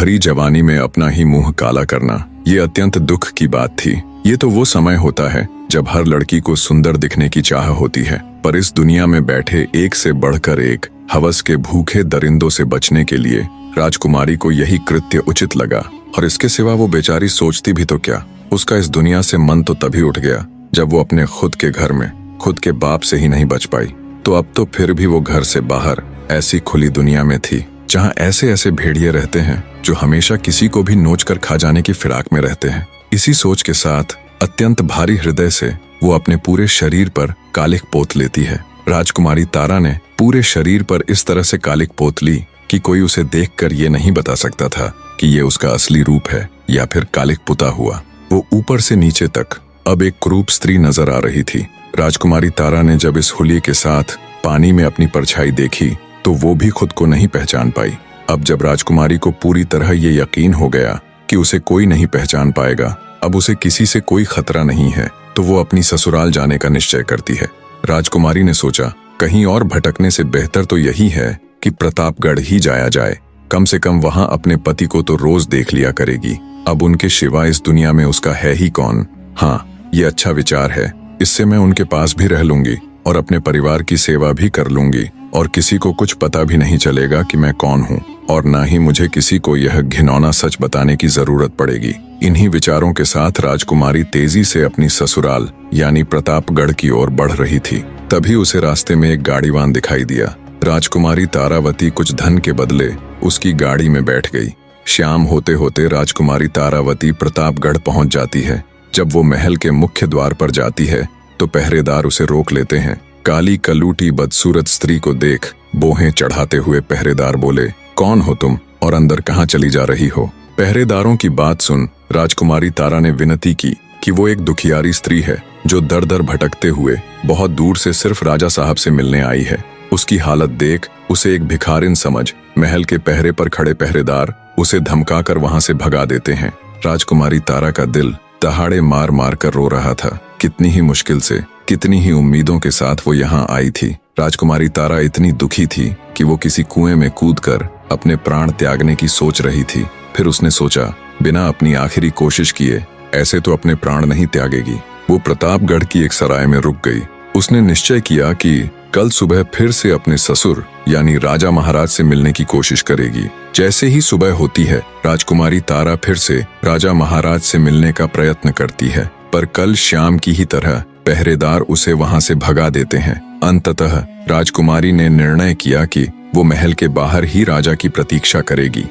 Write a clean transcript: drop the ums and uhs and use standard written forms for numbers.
भरी जवानी में अपना ही मुंह काला करना, ये अत्यंत दुख की बात थी। ये तो वो समय होता है जब हर लड़की को सुंदर दिखने की चाह होती है, पर इस दुनिया में बैठे एक से बढ़कर एक हवस के भूखे दरिंदों से बचने के लिए राजकुमारी को यही कृत्य उचित लगा। और इसके सिवा वो बेचारी सोचती भी तो क्या। उसका इस दुनिया से मन तो तभी उठ गया जब वो अपने खुद के घर में खुद के बाप से ही नहीं बच पाई, तो अब तो फिर भी वो घर से बाहर ऐसी खुली दुनिया में थी जहाँ ऐसे ऐसे भेड़िए रहते हैं जो हमेशा किसी को भी नोच कर खा जाने की फिराक में रहते हैं। इसी सोच के साथ अत्यंत भारी हृदय से वो अपने पूरे शरीर पर कालिक पोत लेती है। राजकुमारी तारा ने पूरे शरीर पर इस तरह से कालिक पोत ली कि कोई उसे देखकर ये नहीं बता सकता था कि ये उसका असली रूप है या फिर कालिक पुता हुआ। वो ऊपर से नीचे तक अब एक क्रूप स्त्री नजर आ रही थी। राजकुमारी तारा ने जब इस हुलिये के साथ पानी में अपनी परछाई देखी तो वो भी खुद को नहीं पहचान पाई। अब जब राजकुमारी को पूरी तरह ये यकीन हो गया कि उसे कोई नहीं पहचान पाएगा, अब उसे किसी से कोई खतरा नहीं है, तो वो अपनी ससुराल जाने का निश्चय करती है। राजकुमारी ने सोचा, कहीं और भटकने से बेहतर तो यही है कि प्रतापगढ़ ही जाया जाए। कम से कम वहां अपने पति को तो रोज देख लिया करेगी। अब उनके सिवा इस दुनिया में उसका है ही कौन। हाँ, ये अच्छा विचार है। इससे मैं उनके पास भी रह लूंगी और अपने परिवार की सेवा भी कर लूंगी और किसी को कुछ पता भी नहीं चलेगा कि मैं कौन हूँ, और ना ही मुझे किसी को यह घिनौना सच बताने की जरूरत पड़ेगी। इन्हीं विचारों के साथ राजकुमारी तेजी से अपनी ससुराल यानी प्रतापगढ़ की ओर बढ़ रही थी। तभी उसे रास्ते में एक गाड़ीवान दिखाई दिया। राजकुमारी तारावती कुछ धन के बदले उसकी गाड़ी में बैठ गई। शाम होते होते राजकुमारी तारावती प्रतापगढ़ पहुंच जाती है। जब वो महल के मुख्य द्वार पर जाती है तो पहरेदार उसे रोक लेते हैं। काली कलूटी बदसूरत स्त्री को देख बोहें चढ़ाते हुए पहरेदार बोले, कौन हो तुम और अंदर कहाँ चली जा रही हो? पहरेदारों की बात सुन राजकुमारी तारा ने विनती की कि वो एक दुखियारी स्त्री है जो दर दर भटकते हुए बहुत दूर से सिर्फ राजा साहब से मिलने आई है। उसकी हालत देख उसे एक भिखारिन समझ महल के पहरे पर खड़े पहरेदार उसे धमकाकर वहां से भगा देते हैं। राजकुमारी तारा का दिल दहाड़े मार मार कर रो रहा था। कितनी ही मुश्किल से, कितनी ही उम्मीदों के साथ वो यहाँ आई थी। राजकुमारी तारा इतनी दुखी थी कि वो किसी कुएं में कूदकर अपने प्राण त्यागने की सोच रही थी। फिर उसने सोचा, बिना अपनी आखिरी कोशिश किए ऐसे तो अपने प्राण नहीं त्यागेगी। वो प्रतापगढ़ की एक सराय में रुक गई। उसने निश्चय किया कि कल सुबह फिर से अपने ससुर यानी राजा महाराज से मिलने की कोशिश करेगी। जैसे ही सुबह होती है राजकुमारी तारा फिर से राजा महाराज से मिलने का प्रयत्न करती है, पर कल शाम की ही तरह पहरेदार उसे वहां से भगा देते हैं। अंततः राजकुमारी ने निर्णय किया कि वो महल के बाहर ही राजा की प्रतीक्षा करेगी।